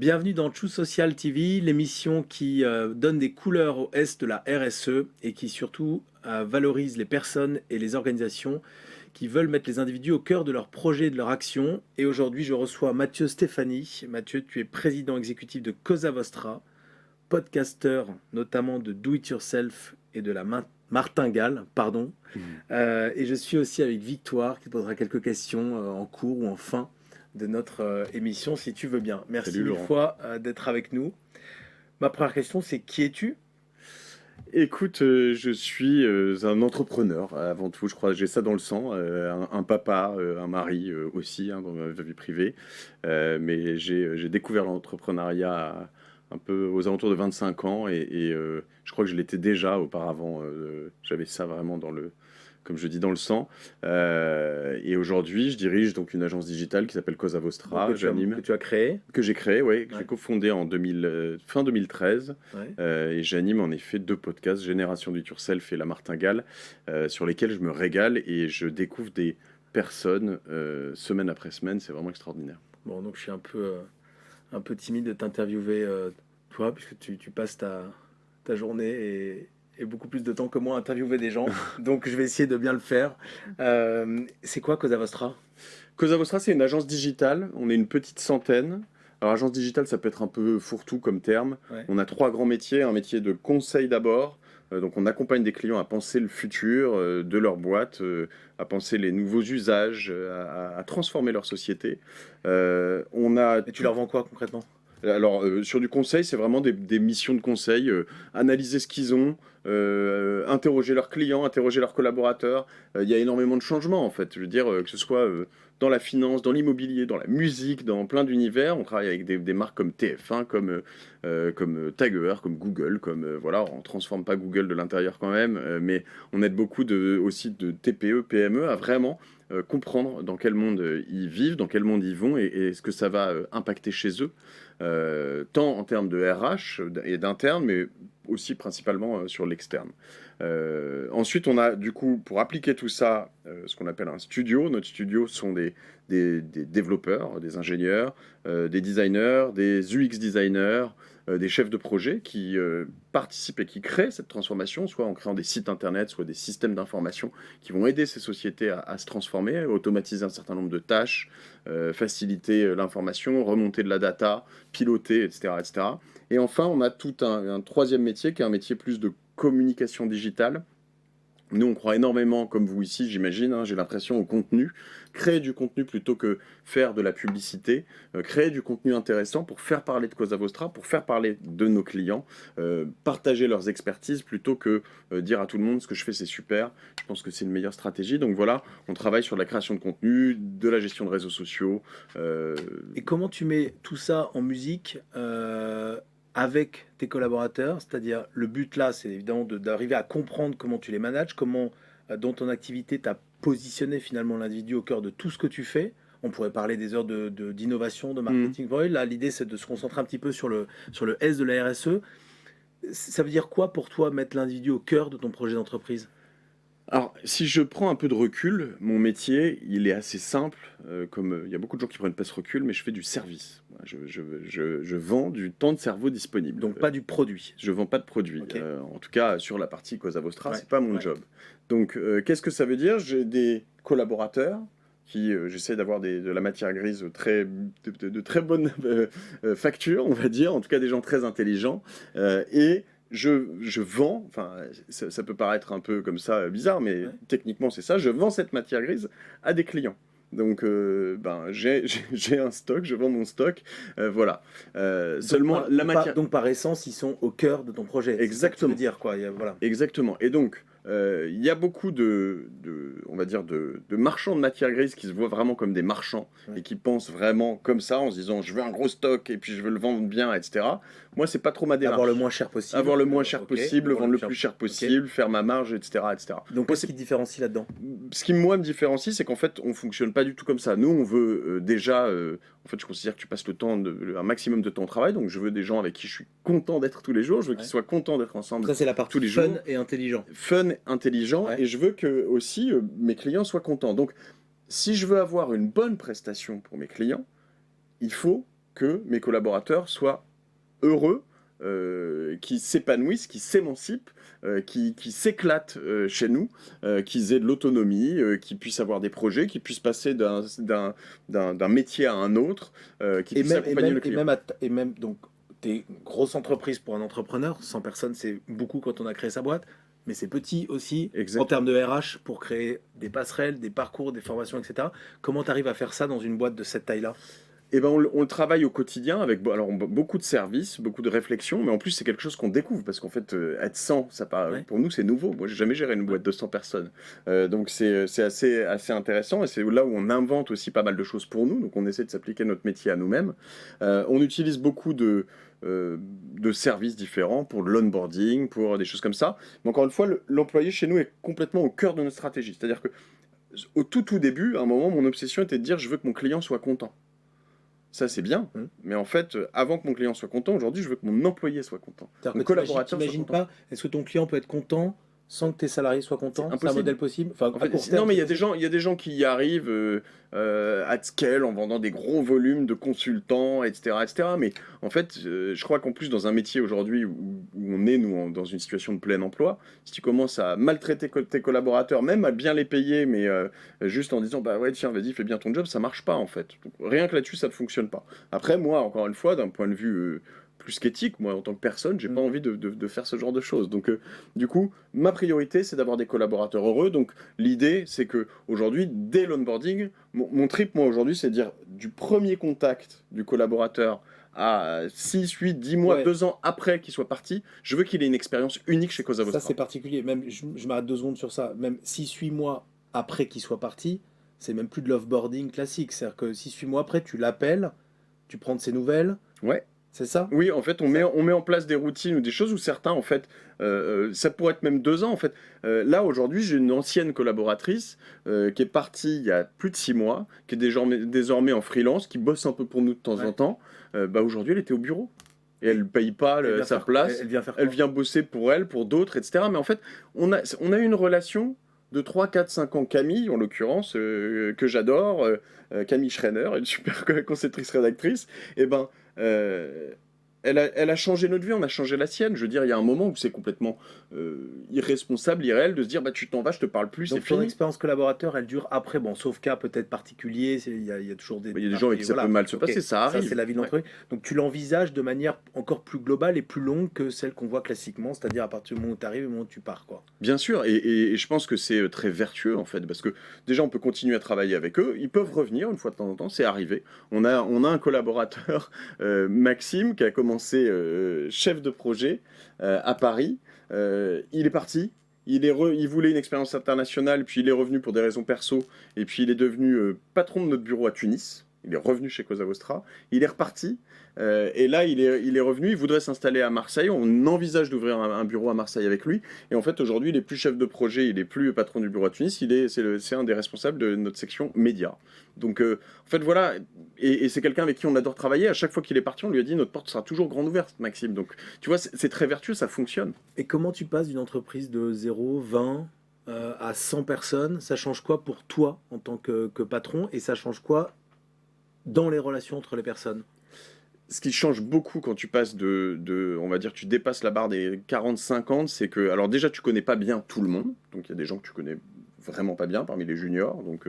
Bienvenue dans True Social TV, l'émission qui donne des couleurs au S de la RSE et qui surtout valorise les personnes et les organisations qui veulent mettre les individus au cœur de leurs projets et de leurs actions. Et aujourd'hui, je reçois Mathieu Stéphanie. Mathieu, tu es président exécutif de Cosa Vostra, podcasteur notamment de Do It Yourself et de la Martingale, pardon. Et je suis aussi avec Victoire qui posera quelques questions en cours ou en fin de notre émission, si tu veux bien. Merci Salut, une Laurent. fois d'être avec nous. Ma première question, c'est qui es-tu? Écoute, je suis un entrepreneur avant tout, je crois, j'ai ça dans le sang, un papa, un mari aussi dans ma vie privée, mais j'ai découvert l'entrepreneuriat un peu aux alentours de 25 ans et je crois que je l'étais déjà auparavant, j'avais ça vraiment comme je dis, dans le sang. Et aujourd'hui, je dirige donc une agence digitale qui s'appelle Cosa Vostra, Que tu as créé. que j'ai créé, que Ouais. j'ai cofondé en fin 2013. Ouais. Et j'anime en effet 2 podcasts, Génération Do It Yourself et La Martingale, sur lesquels je me régale et je découvre des personnes semaine après semaine. C'est vraiment extraordinaire. Bon, donc je suis un peu timide de t'interviewer, toi, puisque tu passes ta journée et beaucoup plus de temps que moi à interviewer des gens. Donc je vais essayer de bien le faire. C'est quoi Cosa Vostra? Cosa Vostra, c'est une agence digitale. On est une petite centaine. Alors, agence digitale, ça peut être un peu fourre-tout comme terme. Ouais. On a 3 grands métiers. Un métier de conseil d'abord. Donc, on accompagne des clients à penser le futur de leur boîte, à penser les nouveaux usages, à transformer leur société. On a Et tu leur vends quoi concrètement? Alors, sur du conseil, c'est vraiment des missions de conseil, analyser ce qu'ils ont, interroger leurs clients, interroger leurs collaborateurs. Il y a énormément de changements, en fait. Je veux dire, que ce soit dans la finance, dans l'immobilier, dans la musique, dans plein d'univers. On travaille avec des marques comme TF1, comme Tiger, comme Google, voilà, on transforme pas Google de l'intérieur quand même, mais on aide beaucoup aussi de TPE, PME à vraiment comprendre dans quel monde ils vivent, dans quel monde ils vont et ce que ça va impacter chez eux. Tant en termes de RH et d'interne, mais aussi principalement sur l'externe. Ensuite, on a du coup, pour appliquer tout ça, ce qu'on appelle un studio. Notre studio sont des développeurs, des ingénieurs, des designers, des UX designers, des chefs de projet qui participent et qui créent cette transformation, soit en créant des sites internet, soit des systèmes d'information qui vont aider ces sociétés à se transformer, automatiser un certain nombre de tâches, faciliter l'information, remonter de la data, piloter, etc., etc. Et enfin, on a tout un troisième métier qui est un métier plus de communication digitale. Nous, on croit énormément, comme vous ici, j'imagine, j'ai l'impression, au contenu. Créer du contenu plutôt que faire de la publicité. Créer du contenu intéressant pour faire parler de Cosa Vostra, pour faire parler de nos clients. Partager leurs expertises plutôt que dire à tout le monde ce que je fais, c'est super. Je pense que c'est une meilleure stratégie. Donc voilà, on travaille sur la création de contenu, de la gestion de réseaux sociaux. Et comment tu mets tout ça en musique avec tes collaborateurs? C'est-à-dire, le but là, c'est évidemment d'arriver à comprendre comment tu les manages, comment dans ton activité, tu as positionné finalement l'individu au cœur de tout ce que tu fais. On pourrait parler des heures d'innovation, de marketing. Pour eux. Là, l'idée, c'est de se concentrer un petit peu sur le S de la RSE. Ça veut dire quoi pour toi mettre l'individu au cœur de ton projet d'entreprise? Alors, si je prends un peu de recul, mon métier, il est assez simple. Comme il y a beaucoup de gens qui prennent pas ce recul, mais je fais du service. Voilà, je vends du temps de cerveau disponible. Donc, pas du produit. Je vends pas de produit. Ok. En tout cas, sur la partie Cosa Vostra, Ouais, c'est pas mon ouais. job. Donc, qu'est-ce que ça veut dire? J'ai des collaborateurs qui j'essaie d'avoir de la matière grise de très bonne facture, on va dire. En tout cas, des gens très intelligents. Et je vends, enfin, ça peut paraître un peu comme ça bizarre, mais Ouais. techniquement, c'est ça. Je vends cette matière grise à des clients. Donc, j'ai un stock, je vends mon stock, voilà. Seulement, la matière... Donc, par essence, ils sont au cœur de ton projet. Exactement. C'est ça que tu veux dire, quoi. Voilà. Exactement. Et donc, il y a beaucoup on va dire, de marchands de matière grise qui se voient vraiment comme des marchands Ouais. et qui pensent vraiment comme ça en se disant je veux un gros stock et puis je veux le vendre bien, etc. Moi, c'est pas trop ma démarche. Avoir le moins cher possible. Avoir le moins cher Ok. possible, Avoir vendre le plus cher possible, faire ma marge, etc., etc. Donc, Moi, qu'est-ce qui te différencie là-dedans? ce qui, moi, me différencie, c'est qu'en fait, on fonctionne pas du tout comme ça. Nous, on veut déjà... en fait, je considère que tu passes un maximum de temps au travail, donc je veux des gens avec qui je suis content d'être tous les jours, je veux qu'ils soient contents d'être ensemble Ça, c'est la partie tous les fun jours. et intelligent. Fun, intelligent, Ouais. et je veux que aussi mes clients soient contents. Donc, si je veux avoir une bonne prestation pour mes clients, il faut que mes collaborateurs soient heureux, qui s'épanouissent, qui s'émancipent, qui s'éclatent chez nous, qu'ils aient de l'autonomie, qu'ils puissent avoir des projets, qu'ils puissent passer d'un métier à un autre, qu'ils puissent accompagner le client. Et même, donc, tu es une grosse entreprise pour un entrepreneur. 100 personnes, c'est beaucoup quand on a créé sa boîte. Mais c'est petit aussi Exactement. en termes de RH pour créer des passerelles, des parcours, des formations, etc. Comment tu arrives à faire ça dans une boîte de cette taille-là? Eh ben, on le travaille au quotidien avec alors, beaucoup de services, beaucoup de réflexions, mais en plus c'est quelque chose qu'on découvre parce qu'en fait être 100, Ouais. pour nous c'est nouveau. Moi j'ai jamais géré une boîte de 100 personnes, donc c'est assez intéressant et c'est là où on invente aussi pas mal de choses pour nous. Donc on essaie de s'appliquer notre métier à nous-mêmes. On utilise beaucoup de services différents pour de l'onboarding, pour des choses comme ça. Mais encore une fois, l'employé chez nous est complètement au cœur de notre stratégie. C'est-à-dire que au tout début, à un moment, mon obsession était de dire je veux que mon client soit content. Ça, c'est bien, mais en fait, avant que mon client soit content, aujourd'hui, je veux que mon employé soit content. Mon collaborateur soit content. Pas, est-ce que ton client peut être content sans que tes salariés soient contents? C'est un modèle possible? Enfin, En fait, non, mais il y a des gens qui y arrivent at scale en vendant des gros volumes de consultants, etc., etc. Mais en fait, je crois qu'en plus, dans un métier aujourd'hui où on est, nous, dans une situation de plein emploi, si tu commences à maltraiter tes collaborateurs, même à bien les payer, mais juste en disant, bah ouais, tiens, vas-y, fais bien ton job, ça marche pas, en fait. Donc, rien que là-dessus, ça ne fonctionne pas. Après, moi, encore une fois, d'un point de vue plus qu'éthique, moi, en tant que personne, j'ai pas envie de faire ce genre de choses. Donc, du coup, ma priorité, c'est d'avoir des collaborateurs heureux. Donc, l'idée, c'est que aujourd'hui, dès l'onboarding, mon trip, moi, aujourd'hui, c'est de dire du premier contact du collaborateur à 6, 8, 10 mois, 2 ans après qu'il soit parti, je veux qu'il ait une expérience unique chez Cosa Vostra. Ça, c'est particulier. Même, je m'arrête 2 secondes sur ça. Même 6-8 mois après qu'il soit parti, c'est même plus de l'offboarding classique. C'est-à-dire que 6-8 mois après, tu l'appelles, tu prends de ses nouvelles. Ouais. C'est ça? Oui, en fait, on met en place des routines ou des choses où certains, en fait, ça pourrait être même 2 ans, en fait. Là, aujourd'hui, j'ai une ancienne collaboratrice qui est partie il y a plus de 6 mois, qui est désormais en freelance, qui bosse un peu pour nous de temps en temps. Bah, aujourd'hui, elle était au bureau. Et elle ne paye pas sa place. Elle vient bosser pour elle, pour d'autres, etc. Mais en fait, on a eu une relation de 3, 4, 5 ans. Camille, en l'occurrence, que j'adore, Camille Schreiner, une super conceptrice rédactrice, et ben... elle a changé notre vie, on a changé la sienne. Je veux dire, il y a un moment où c'est complètement irresponsable, irréel de se dire bah tu t'en vas, je te parle plus, c'est Donc ton fini. expérience collaborateur, elle dure après, bon, sauf cas peut-être particulier, il y a toujours des... Il y a des gens avec qui ça peut mal se passer, ça arrive. Ça, c'est la vie de l'entreprise. Donc tu l'envisages de manière encore plus globale et plus longue que celle qu'on voit classiquement, c'est-à-dire à partir du moment où tu arrives et au moment où tu pars, quoi. Bien sûr, et je pense que c'est très vertueux en fait, parce que déjà on peut continuer à travailler avec eux, ils peuvent revenir une fois de temps en temps, c'est arrivé. On a un collaborateur, Maxime, qui a commencé chef de projet à Paris. Il est parti. Il voulait une expérience internationale, puis il est revenu pour des raisons perso, et puis il est devenu patron de notre bureau à Tunis. Il est revenu chez Cosa Vostra. Il est reparti. Et là, il est revenu. Il voudrait s'installer à Marseille. On envisage d'ouvrir un bureau à Marseille avec lui. Et en fait, aujourd'hui, il est plus chef de projet. Il n'est plus patron du bureau à Tunis. C'est un des responsables de notre section médias. Donc, en fait, voilà. Et c'est quelqu'un avec qui on adore travailler. À chaque fois qu'il est parti, on lui a dit notre porte sera toujours grande ouverte, Maxime. Donc, tu vois, c'est très vertueux. Ça fonctionne. Et comment tu passes d'une entreprise de 0, 20 à 100 personnes? Ça change quoi pour toi en tant que patron? Et ça change quoi dans les relations entre les personnes? Ce qui change beaucoup quand tu passes on va dire, tu dépasses la barre des 40-50, c'est que, alors déjà, tu connais pas bien tout le monde, donc il y a des gens que tu connais vraiment pas bien parmi les juniors, donc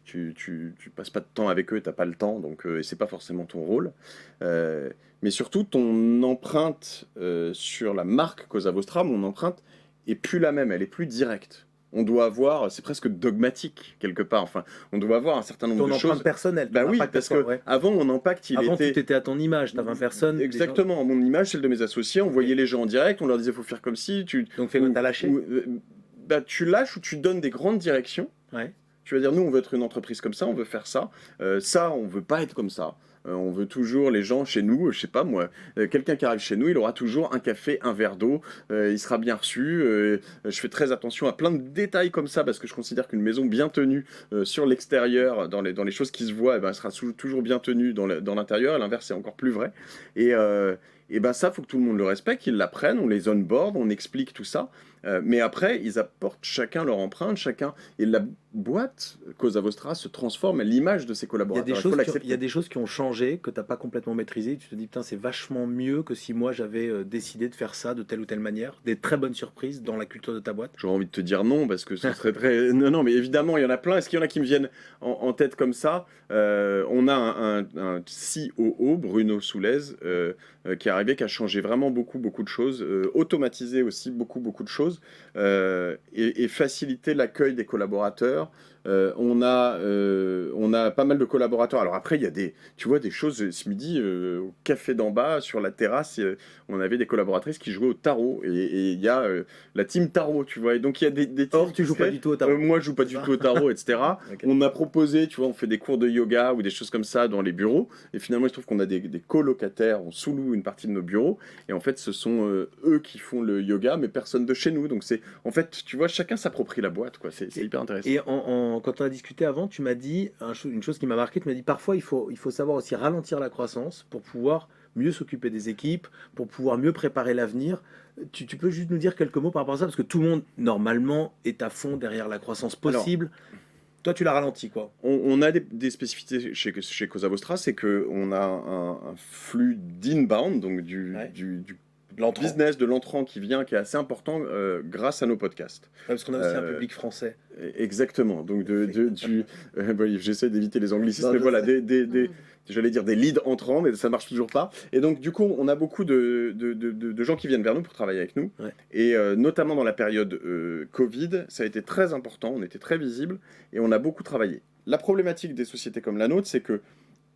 tu passes pas de temps avec eux, t'as pas le temps, donc et c'est pas forcément ton rôle. Mais surtout, ton empreinte sur la marque Cosa Vostra, mon empreinte est plus la même, elle est plus directe. On doit avoir, c'est presque dogmatique quelque part. Enfin, on doit avoir un certain nombre de choses. Ton empreinte personnelle. Bah oui, parce que avant mon impact, avant, tu étais à ton image, t'as 20 personnes. Exactement, mon image, celle de mes associés. On voyait les gens en direct, on leur disait faut faire comme si. Donc t'as lâché. Bah tu lâches ou tu donnes des grandes directions. Ouais. Tu vas dire nous on veut être une entreprise comme ça, on veut faire ça. Ça, on veut pas être comme ça. On veut toujours les gens chez nous, je sais pas moi, quelqu'un qui arrive chez nous, il aura toujours un café, un verre d'eau, il sera bien reçu. Je fais très attention à plein de détails comme ça parce que je considère qu'une maison bien tenue sur l'extérieur, dans les choses qui se voient, eh ben, elle sera toujours bien tenue dans l'intérieur, et l'inverse c'est encore plus vrai. Et ben ça, faut que tout le monde le respecte, qu'ils l'apprennent, on les onboard, on explique tout ça. Mais après, ils apportent chacun leur empreinte, chacun. Et boîte, Cosa Vostra, se transforme à l'image de ses Il y a collaborateurs. des Il faut choses qui ont, il l'accepter. y a des choses qui ont changé, que tu n'as pas complètement maîtrisées. Tu te dis, putain, c'est vachement mieux que si moi j'avais décidé de faire ça de telle ou telle manière. Des très bonnes surprises dans la culture de ta boîte. J'aurais envie de te dire non, parce que ce serait très... Non, non, mais évidemment, il y en a plein. Est-ce qu'il y en a qui me viennent en tête comme ça? On a un COO, Bruno Soulez, qui est arrivé, qui a changé vraiment beaucoup, beaucoup de choses, automatisé aussi beaucoup, beaucoup de choses, et facilité l'accueil des collaborateurs. On a pas mal de collaborateurs. Alors après, il y a tu vois, des choses, ce midi, au café d'en bas, sur la terrasse, on avait des collaboratrices qui jouaient au tarot. Et il y a la team tarot, tu vois. Et donc, il y a des teams Or, tu qui joues se pas créent. du tout au tarot. Moi, je joue pas du tout au tarot, etc. Ok. On a proposé, tu vois, on fait des cours de yoga ou des choses comme ça dans les bureaux. Et finalement, il se trouve qu'on a des colocataires, on sous-loue une partie de nos bureaux. Et en fait, ce sont eux qui font le yoga, mais personne de chez nous. Donc, en fait, tu vois, chacun s'approprie la boîte, quoi. C'est hyper intéressant. Et quand on a discuté avant, tu m'as dit une chose qui m'a marqué. Tu m'as dit parfois il faut savoir aussi ralentir la croissance pour pouvoir mieux s'occuper des équipes, pour pouvoir mieux préparer l'avenir. Tu peux juste nous dire quelques mots par rapport à ça parce que tout le monde normalement est à fond derrière la croissance possible. Toi, tu l'as ralenti quoi. On a des spécificités chez Cosa Vostra, c'est qu'on a un flux d'inbound, donc Ouais. du L'entrant. business de l'entrant qui vient, qui est assez important grâce à nos podcasts. Ouais, parce qu'on a aussi un Euh, public français. Exactement. Donc, oui, j'essaie d'éviter les anglicismes, Non, mais je voilà, sais. j'allais dire des leads entrants, mais ça marche toujours pas. Et donc, du coup, on a beaucoup de gens qui viennent vers nous pour travailler avec nous. Ouais. Et notamment dans la période Covid, ça a été très important, on était très visible et on a beaucoup travaillé. La problématique des sociétés comme la nôtre, c'est que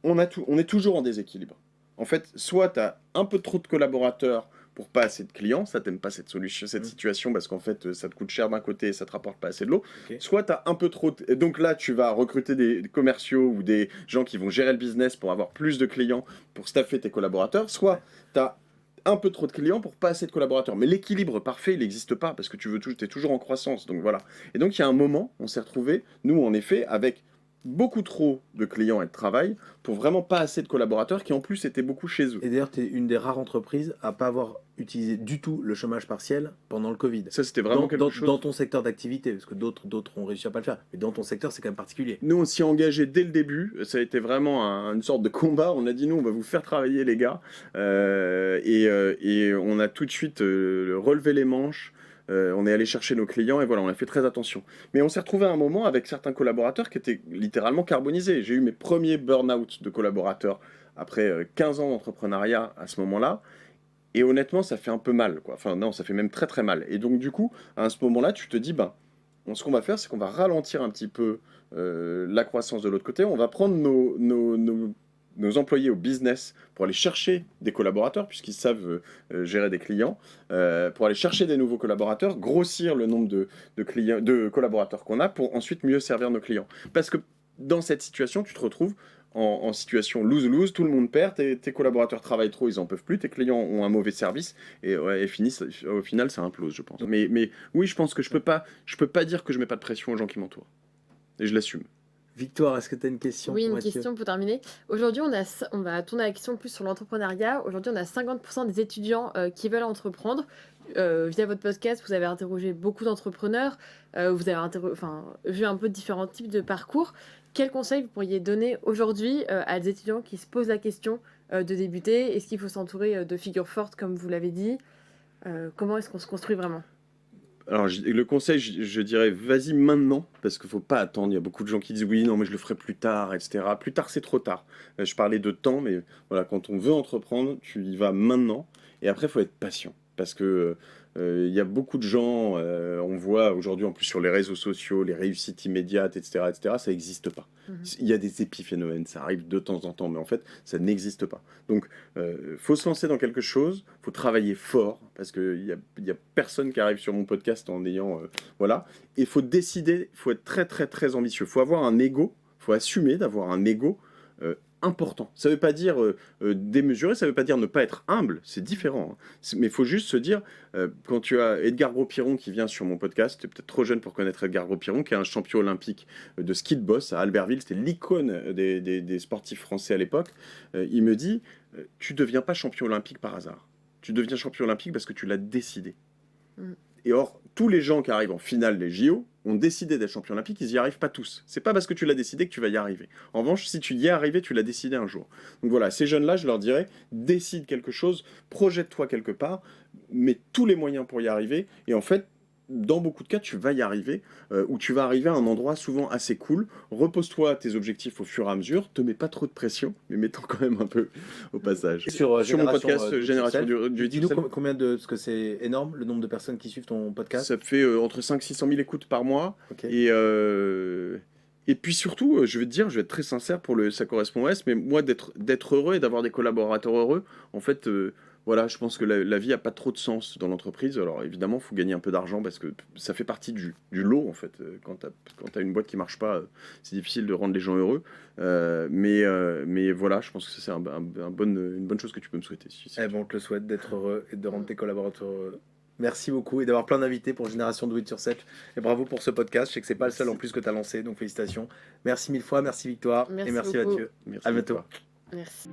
on est toujours en déséquilibre. En fait, soit tu as un peu trop de collaborateurs pour pas assez de clients, ça t'aime pas cette situation parce qu'en fait ça te coûte cher d'un côté et ça te rapporte pas assez de l'eau. Ok. Soit tu as un peu trop et donc là tu vas recruter des commerciaux ou des gens qui vont gérer le business pour avoir plus de clients pour staffer tes collaborateurs, soit tu as un peu trop de clients pour pas assez de collaborateurs. Mais l'équilibre parfait, il n'existe pas parce que tu es toujours en croissance. Donc voilà. Et donc il y a un moment, on s'est retrouvé, nous en effet, avec beaucoup trop de clients et de travail pour vraiment pas assez de collaborateurs qui en plus étaient beaucoup chez eux. Et d'ailleurs, tu es une des rares entreprises à pas avoir utilisé du tout le chômage partiel pendant le Covid. Ça, c'était vraiment quelque chose. Dans ton secteur d'activité, parce que d'autres ont réussi à pas le faire. Mais dans ton secteur, c'est quand même particulier. Nous, on s'y est engagé dès le début. Ça a été vraiment une sorte de combat. On a dit, nous, on va vous faire travailler, les gars. Et on a tout de suite relevé les manches. On est allé chercher nos clients et voilà, on a fait très attention. Mais on s'est retrouvé à un moment avec certains collaborateurs qui étaient littéralement carbonisés. J'ai eu mes premiers burn-out de collaborateurs après 15 ans d'entrepreneuriat à ce moment-là. Et honnêtement, ça fait un peu mal, quoi. Enfin, non, ça fait même très très mal. Et donc, du coup, à ce moment-là, tu te dis, ben, ce qu'on va faire, c'est qu'on va ralentir un petit peu la croissance de l'autre côté. On va prendre nos employés au business pour aller chercher des collaborateurs, puisqu'ils savent gérer des clients, pour aller chercher des nouveaux collaborateurs, grossir le nombre de collaborateurs qu'on a pour ensuite mieux servir nos clients. Parce que dans cette situation, tu te retrouves en situation lose-lose, tout le monde perd, tes collaborateurs travaillent trop, ils en peuvent plus, tes clients ont un mauvais service, et au final, ça implose, je pense. Mais oui, je pense que je peux pas dire que je mets pas de pression aux gens qui m'entourent. Et je l'assume. Victoire, est-ce que tu as une question Oui, pour une Mathieu? question pour terminer. Aujourd'hui, on va tourner la question plus sur l'entrepreneuriat. Aujourd'hui, on a 50% des étudiants qui veulent entreprendre. Via votre podcast, vous avez interrogé beaucoup d'entrepreneurs, vous avez vu un peu différents types de parcours. Quels conseils vous pourriez donner aujourd'hui à des étudiants qui se posent la question de débuter? Est-ce qu'il faut s'entourer de figures fortes, comme vous l'avez dit? Comment est-ce qu'on se construit vraiment? Alors, le conseil, je dirais, vas-y maintenant, parce qu'il ne faut pas attendre. Il y a beaucoup de gens qui disent, oui, non, mais je le ferai plus tard, etc. Plus tard, c'est trop tard. Je parlais de temps, mais voilà, quand on veut entreprendre, tu y vas maintenant. Et après, il faut être patient. Parce que il y a beaucoup de gens, on voit aujourd'hui, en plus sur les réseaux sociaux, les réussites immédiates, etc., ça n'existe pas. Il y a des épiphénomènes, ça arrive de temps en temps, mais en fait, ça n'existe pas. Donc, faut se lancer dans quelque chose, faut travailler fort, parce qu'il y a personne qui arrive sur mon podcast en ayant... voilà. Et il faut décider, il faut être très, très, très ambitieux. Il faut avoir un ego, il faut assumer d'avoir un ego important. Ça ne veut pas dire démesuré, ça ne veut pas dire ne pas être humble, c'est différent. Hein. Mais il faut juste se dire, quand tu as Edgar Gros-Piron qui vient sur mon podcast, tu es peut-être trop jeune pour connaître Edgar Gros-Piron, qui est un champion olympique de ski de boss à Albertville, c'était l'icône des sportifs français à l'époque. Il me dit, tu ne deviens pas champion olympique par hasard. Tu deviens champion olympique parce que tu l'as décidé. Et or, tous les gens qui arrivent en finale des JO ont décidé d'être champions olympiques, ils n'y arrivent pas tous. C'est pas parce que tu l'as décidé que tu vas y arriver. En revanche, si tu y es arrivé, tu l'as décidé un jour. Donc voilà, ces jeunes-là, je leur dirais, décide quelque chose, projette-toi quelque part, mets tous les moyens pour y arriver, et en fait, dans beaucoup de cas, tu vas y arriver, ou tu vas arriver à un endroit souvent assez cool. Repose-toi tes objectifs au fur et à mesure, te mets pas trop de pression, mais mets-toi quand même un peu au passage. Sur Sur mon podcast Do It Génération Yourself, du dis-nous Yourself, combien de... Parce que c'est énorme, le nombre de personnes qui suivent ton podcast. ça fait entre 500-600 000 écoutes par mois. Ok. Et puis surtout, je vais te dire, je vais être très sincère pour le Ça correspond au S, mais moi, d'être heureux et d'avoir des collaborateurs heureux, en fait, voilà, je pense que la vie a pas trop de sens dans l'entreprise. Alors évidemment, il faut gagner un peu d'argent parce que ça fait partie du lot, en fait. Quand tu as une boîte qui marche pas, c'est difficile de rendre les gens heureux. Mais voilà, je pense que c'est une bonne chose que tu peux me souhaiter. Eh ben, on te le souhaite d'être heureux et de rendre tes collaborateurs heureux. Merci beaucoup et d'avoir plein d'invités pour Génération Do It Yourself. Et bravo pour ce podcast. Je sais que c'est pas le seul en plus que tu as lancé, donc félicitations. Merci mille fois, merci Victoire Merci et merci beaucoup. Mathieu. Merci À bientôt. beaucoup. Merci.